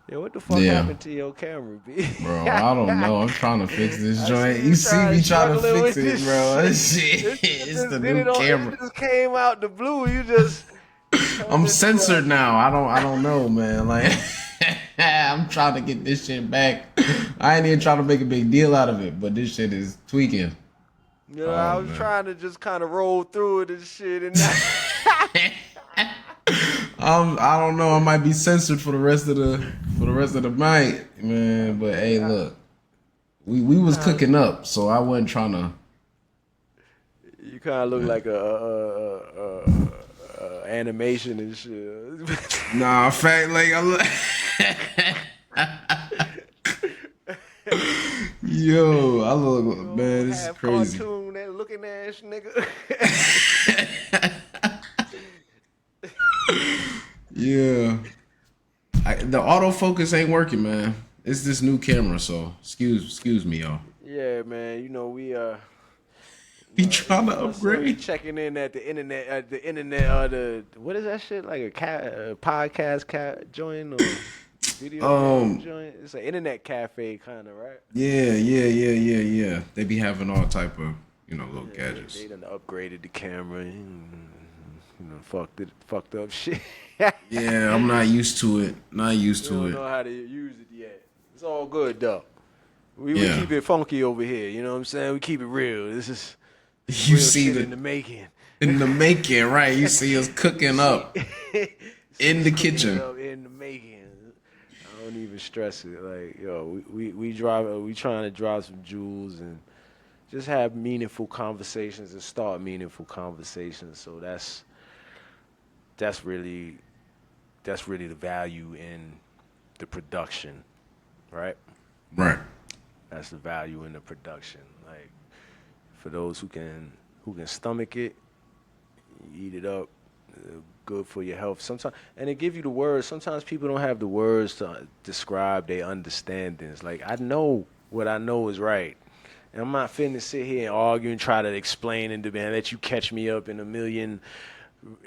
Yo, what the fuck happened to your camera, B? Bro, I don't know. I'm trying to fix this joint. You see me trying to fix it, bro. It's the new camera. It just came out the blue. You just. I'm censored now. I don't know, man. Like, I'm trying to get this shit back. I ain't even trying to make a big deal out of it, but this shit is tweaking. I was trying to just kind of roll through it and shit, and I don't know. I might be censored for the rest of the night, man. But hey, look, we was cooking up, so I wasn't trying to. You kind of look like a animation and shit. Nah, fact, like I look. Yo, I look, man. This is crazy. Cartoon, that looking ass nigga. Yeah. The autofocus ain't working, man. It's this new camera, so excuse me, y'all. Yeah, man. We be trying to upgrade. Checking in at the internet. What is that shit? Like a podcast joint or video joint? It's an internet cafe kind of, right? Yeah. They be having all type of little gadgets. They done upgraded the camera. Fucked up shit. Yeah, I'm not used to it. Not used to it. Don't know how to use it yet. It's all good though. We keep it funky over here. You know what I'm saying? We keep it real. This is you see shit in the making. In the making, right? You see us cooking up in the kitchen. In the making. I don't even stress it. Like, yo, we trying to drive some jewels and just have meaningful conversations and start meaningful conversations. So that's really the value in the production, right? Right. That's the value in the production. Like, for those who can stomach it, eat it up, good for your health. Sometimes, and it give you the words. Sometimes people don't have the words to describe their understandings. Like I know what I know is right, and I'm not finna sit here and argue and try to explain and demand let you catch me up in a million,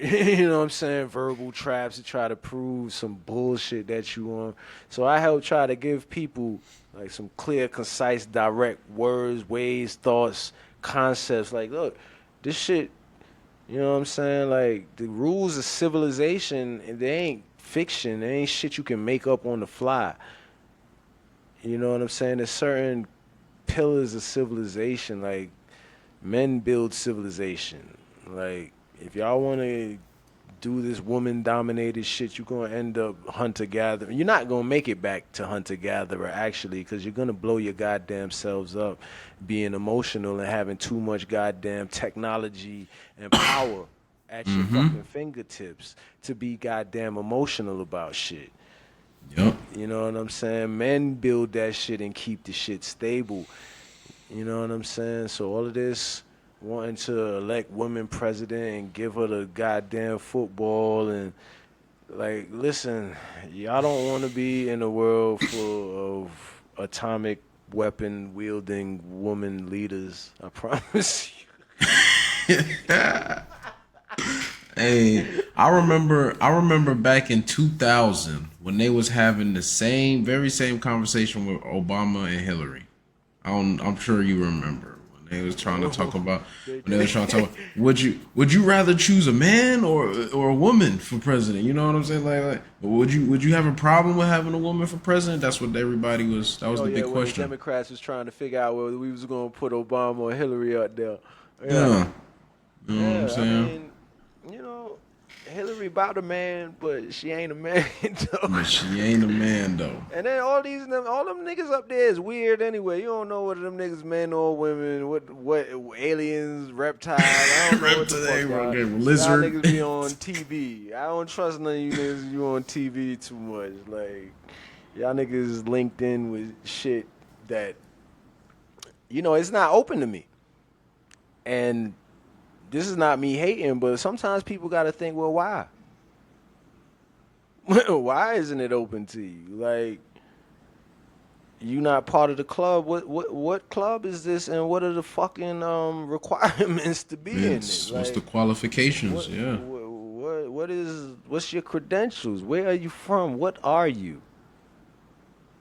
you know what I'm saying, verbal traps to try to prove some bullshit that you on. So I help try to give people like some clear, concise, direct words, ways, thoughts, concepts. Like, look, this shit. You know what I'm saying? Like the rules of civilization, they ain't fiction. They ain't shit you can make up on the fly. You know what I'm saying? There's certain pillars of civilization. Like men build civilization. Like if y'all want to do this woman dominated shit, you're going to end up hunter gatherer. You're not going to make it back to hunter gatherer actually, because you're going to blow your goddamn selves up being emotional and having too much goddamn technology and power at your fucking fingertips to be goddamn emotional about shit. Yep. You know what I'm saying? Men build that shit and keep the shit stable. You know what I'm saying? So all of this wanting to elect women president and give her the goddamn football and like, listen, y'all don't want to be in a world full of atomic weapon wielding woman leaders. I promise you. Hey, I remember back in 2000 when they was having the very same conversation with Obama and Hillary. I'm sure you remember when they was trying to talk about would you rather choose a man or a woman for president? You know what I'm saying? Like would you have a problem with having a woman for president? That's what everybody was. That was the big When question. the Democrats was trying to figure out whether we was going to put Obama or Hillary out there. Yeah. You know what I'm saying? I mean, you know, Hillary about a man, but she ain't a man though. But she ain't a man though. And then all them niggas up there is weird anyway. You don't know whether them niggas men or women, what aliens, reptiles. I don't know what the fuck lizard. y'all niggas be on TV. I don't trust none of you niggas. You on TV too much. Like y'all niggas linked in with shit that it's not open to me. And this is not me hating, but sometimes people got to think, well, why? Why isn't it open to you? Like, you not part of the club. What club is this, and what are the fucking requirements to be in it? Like, what's the qualifications? What's your credentials? Where are you from? What are you?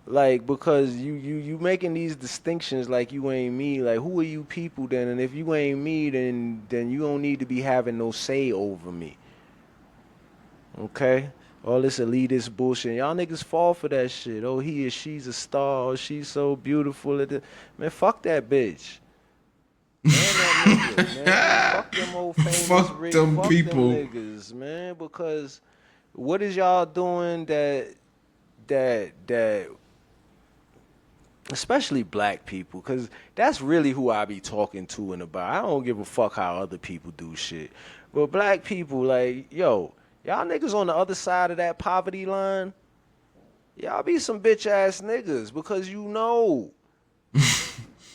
Like, because you making these distinctions like you ain't me. Like, who are you people then? And if you ain't me, then you don't need to be having no say over me. Okay? All this elitist bullshit. Y'all niggas fall for that shit. Oh, he or she's a star. Oh, she's so beautiful. Man, fuck that bitch. Man, that nigga, man. Fuck them old famous Fuck rich. them Fuck people. them niggas, man. Because what is y'all doing that especially black people, because that's really who I be talking to and about. I don't give a fuck how other people do shit. But black people, like, yo, y'all niggas on the other side of that poverty line, y'all be some bitch ass niggas because you know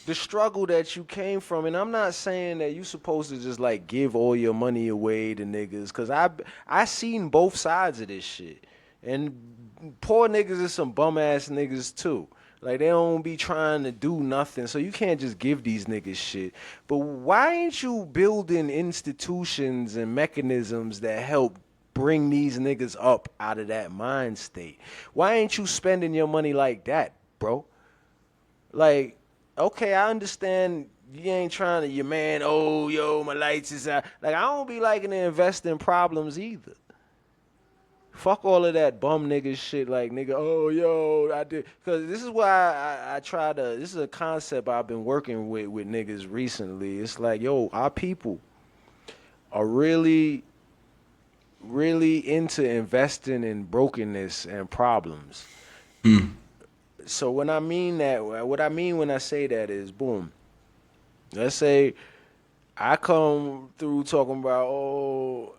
the struggle that you came from. And I'm not saying that you supposed to just like give all your money away to niggas, because I seen both sides of this shit. And poor niggas is some bum ass niggas too. Like, they don't be trying to do nothing, so you can't just give these niggas shit. But why ain't you building institutions and mechanisms that help bring these niggas up out of that mind state? Why ain't you spending your money like that, bro? Like, okay, I understand you ain't trying to, your man, oh, yo, my lights is out. Like, I don't be liking to invest in problems either. Fuck all of that bum nigga shit, like, nigga, oh, yo, I did. Because this is why I try to, this is a concept I've been working with niggas recently. It's like, yo, our people are really, really into investing in brokenness and problems. So when I mean that, what I mean when I say that is, boom, let's say I come through talking about, oh,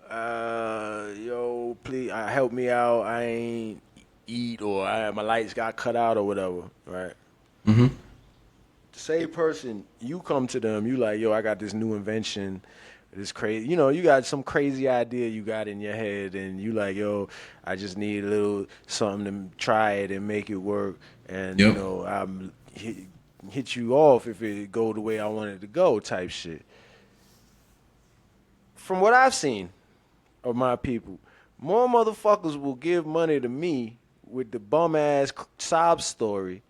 yo, please help me out. I ain't eat, or my lights got cut out or whatever, right? Mm-hmm. The same person, you come to them, you like, yo, I got this new invention. It's crazy. You know, you got some crazy idea you got in your head, and you like, yo, I just need a little something to try it and make it work. And, you Yep. know, hit you off if it go the way I want it to go type shit. From what I've seen of my people, more motherfuckers will give money to me with the bum ass sob story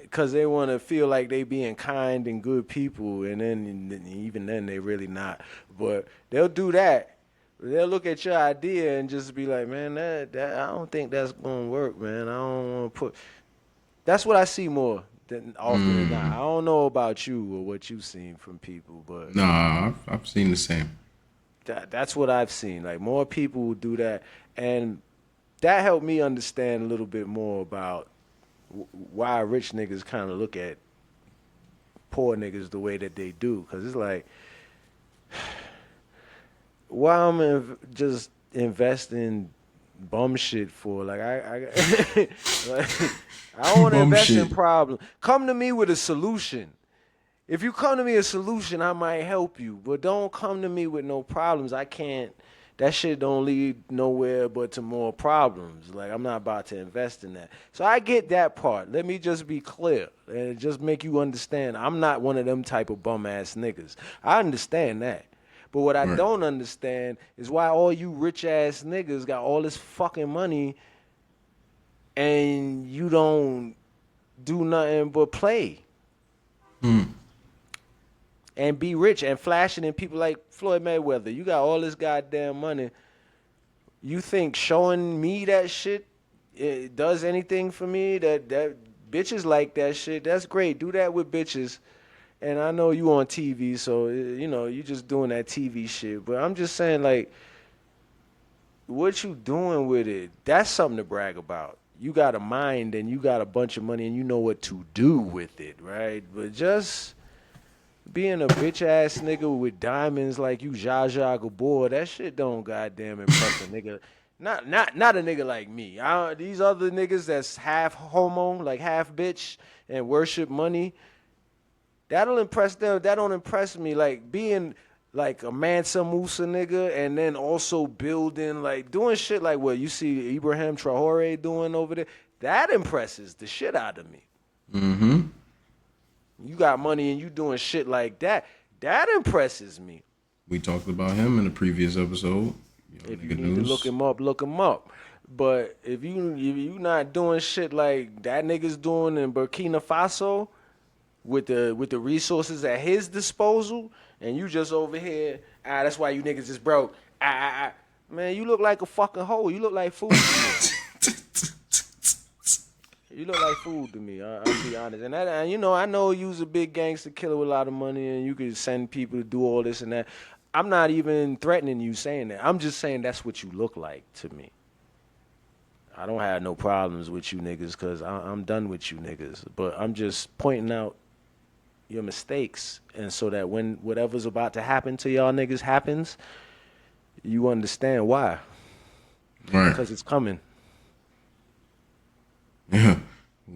because they want to feel like they being kind and good people, and then even then they really not. But they'll do that. They'll look at your idea and just be like, man, that I don't think that's gonna work, man. I don't want to put. That's what I see more than often than not. I don't know about you or what you've seen from people, but Nah, I've seen the same. that's what I've seen. Like more people will do that, and that helped me understand a little bit more about why rich niggas kind of look at poor niggas the way that they do. Cause it's like, why just invest in bum shit for? Like like, I don't want to Bum invest in shit. problems. Come to me with a solution. If you come to me a solution, I might help you. But don't come to me with no problems. I can't. That shit don't lead nowhere but to more problems. Like, I'm not about to invest in that. So I get that part. Let me just be clear and just make you understand. I'm not one of them type of bum ass niggas. I understand that. But what I Right. don't understand is why all you rich ass niggas got all this fucking money and you don't do nothing but play and be rich and flashing in people like Floyd Mayweather. You got all this goddamn money. You think showing me that shit it does anything for me? That bitches like that shit. That's great. Do that with bitches. And I know you on TV, so you know you just doing that TV shit. But I'm just saying, like, what you doing with it? That's something to brag about. You got a mind and you got a bunch of money and you know what to do with it, right? But just being a bitch ass nigga with diamonds like you, Zsa Zsa Gabor, that shit don't goddamn impress a nigga. Not a nigga like me. These other niggas that's half homo, like half bitch, and worship money. That'll impress them. That don't impress me. Like being like a Mansa Musa nigga, and then also building like doing shit like what you see Ibrahim Traore doing over there. That impresses the shit out of me. Mm-hmm. You got money and you doing shit like that. That impresses me. We talked about him in the previous episode. If you Nigga need to look him up, look him up. But if you not doing shit like that nigga's doing in Burkina Faso with the resources at his disposal, and you just over here, that's why you niggas is broke. Man, you look like a fucking hoe. You look like food to me. You look like food to me. I'll be honest. And you know, I know you's a big gangster killer with a lot of money, and you could send people to do all this and that. I'm not even threatening you saying that. I'm just saying that's what you look like to me. I don't have no problems with you niggas because I'm done with you niggas. But I'm just pointing out your mistakes, and so that when whatever's about to happen to y'all niggas happens, you understand why. Right. Because it's coming. Yeah.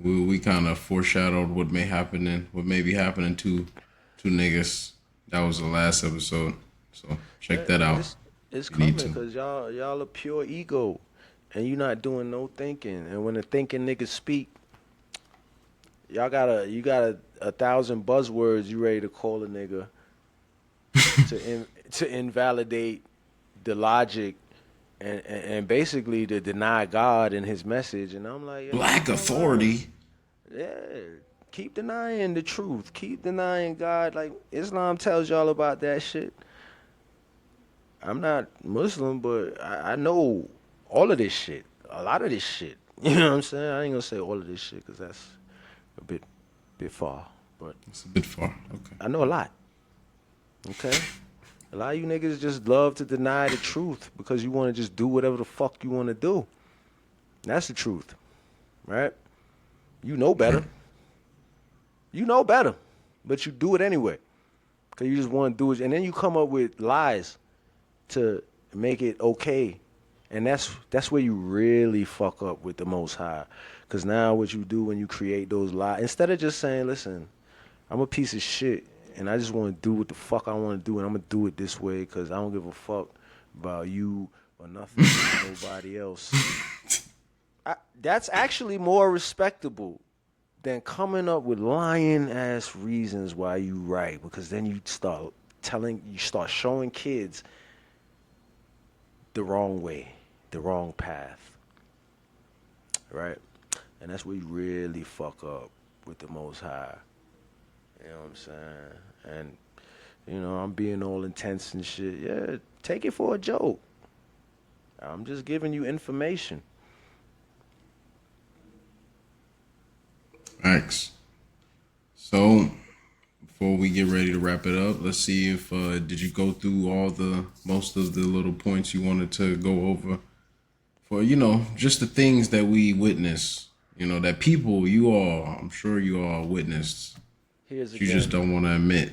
We kind of foreshadowed what may be happening to niggas. That was the last episode, so check that out. It's You need coming to. because y'all are pure ego, and you not doing no thinking. And when the thinking niggas speak, you got a 1,000 buzzwords you ready to call a nigga to invalidate the logic and basically to deny God and His message. And I'm like, Black authority. yeah, keep denying the truth. Keep denying God. Like Islam tells y'all about that shit. I'm not Muslim, but I know all of this shit. A lot of this shit. You know what I'm saying? I ain't gonna say all of this shit because that's a bit far. But It's a bit far. Okay. I know a lot. Okay? A lot of you niggas just love to deny the truth because you want to just do whatever the fuck you want to do. That's the truth. Right? You know better. You know better. But you do it anyway. Because you just want to do it. And then you come up with lies to make it okay. And that's where you really fuck up with the Most High. Because now what you do when you create those lies, instead of just saying, listen, I'm a piece of shit and I just want to do what the fuck I want to do, and I'm gonna do it this way because I don't give a fuck about you or nothing, nobody else. That's actually more respectable than coming up with lying ass reasons why you right, because then you start showing kids the wrong way, the wrong path, right? And that's where you really fuck up with the Most High. You know what I'm saying? And, you know, I'm being all intense and shit. Yeah, take it for a joke. I'm just giving you information. Thanks. So, before we get ready to wrap it up, let's see if did you go through most of the little points you wanted to go over for, you know, just the things that we witness, you know, that people, I'm sure you all witnessed. You just don't want to admit.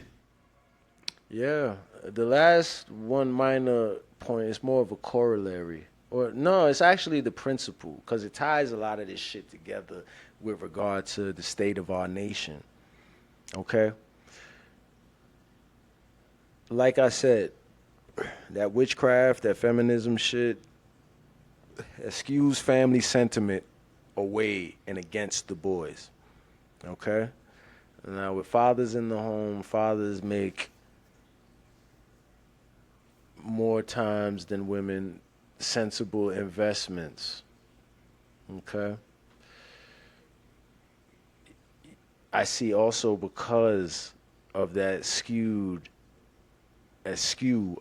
Yeah, the last one minor point is more of a corollary. Or no, it's actually the principle, because it ties a lot of this shit together with regard to the state of our nation. Okay? Like I said, that witchcraft, that feminism shit, skews family sentiment away and against the boys. Okay? Now, with fathers in the home, fathers make more times than women sensible investments. Okay? I see also, because of that skew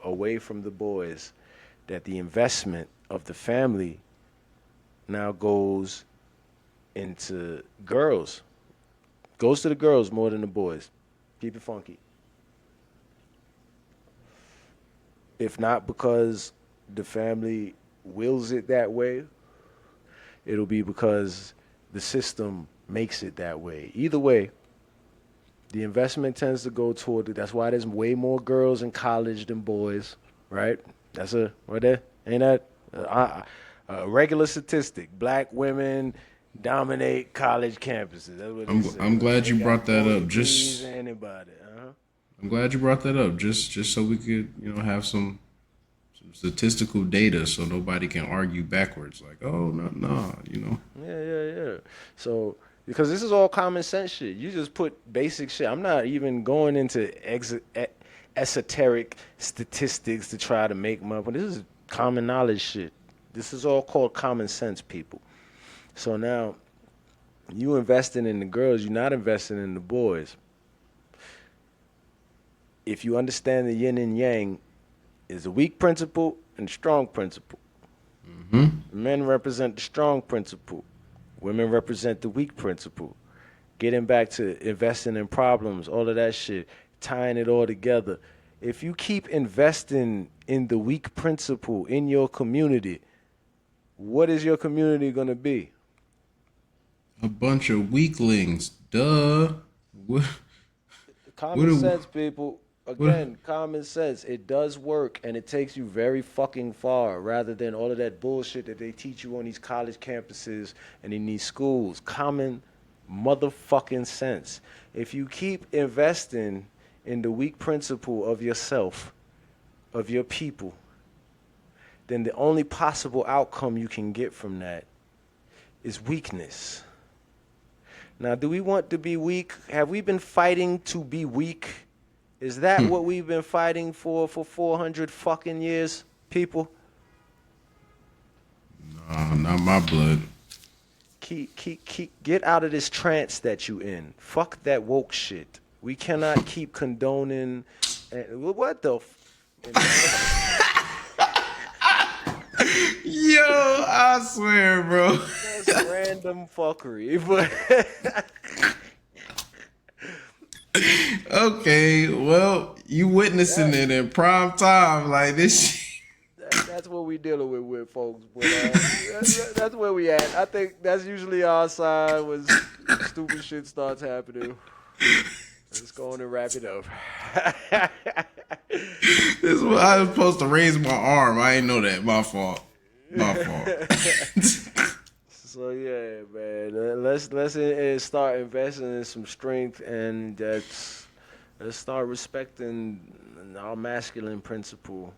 away from the boys, that the investment of the family now goes into girls. Goes to the girls more than the boys. Keep it funky. If not because the family wills it that way, it'll be because the system makes it that way. Either way, the investment tends to go toward it. That's why there's way more girls in college than boys, right? That's ain't that a regular statistic? Black women dominate college campuses. That's what they say. I'm glad you brought that up. Just anybody. I'm glad you brought that up. Just so we could, you know, have some statistical data so nobody can argue backwards. Like, oh no, you know. Yeah. So, because this is all common sense shit. You just put basic shit. I'm not even going into esoteric statistics to try to make them up. But this is common knowledge shit. This is all called common sense, people. So now, you investing in the girls, you're not investing in the boys. If you understand the yin and yang, is a weak principle and a strong principle. Mm-hmm. Men represent the strong principle. Women represent the weak principle. Getting back to investing in problems, all of that shit, tying it all together. If you keep investing in the weak principle in your community, what is your community going to be? A bunch of weaklings. Duh. Common sense, people. Again, common sense. It does work, and it takes you very fucking far, rather than all of that bullshit that they teach you on these college campuses and in these schools. Common motherfucking sense. If you keep investing in the weak principle of yourself, of your people, then the only possible outcome you can get from that is weakness. Now, do we want to be weak? Have we been fighting to be weak? Is that what we've been fighting for 400 fucking years, people? No, not my blood. Get out of this trance that you in. Fuck that woke shit. We cannot keep condoning. What the? Yo, I swear, bro. That's random fuckery, but. Okay, well, you witnessing it in prime time, like this. That's what we dealing with folks. But that's where we at. I think that's usually our side when stupid shit starts happening. Let's go on and wrap it up. This is what I was supposed to raise my arm. I ain't know that. My fault. So yeah, man. Let's start investing in some strength, and that's let's start respecting our masculine principle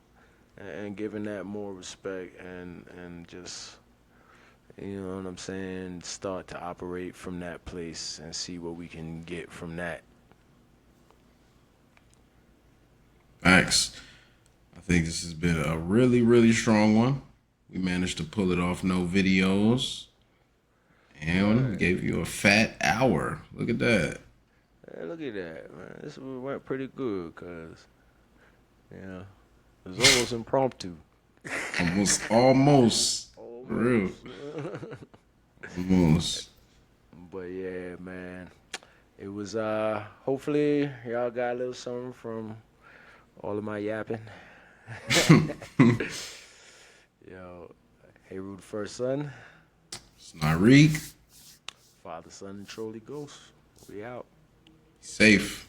and giving that more respect and just, you know what I'm saying, start to operate from that place and see what we can get from that. Facts. I think this has been a really, really strong one. We managed to pull it off, no videos. And gave you a fat hour. Look at that. Hey, look at that, man. This went pretty good, cause yeah, it was almost impromptu. Almost. For real. Almost. But yeah, man, it was hopefully y'all got a little something from all of my yapping. Yo, Heru the first son, It's Nyriq. father, son, and trolley ghost. We out. Safe.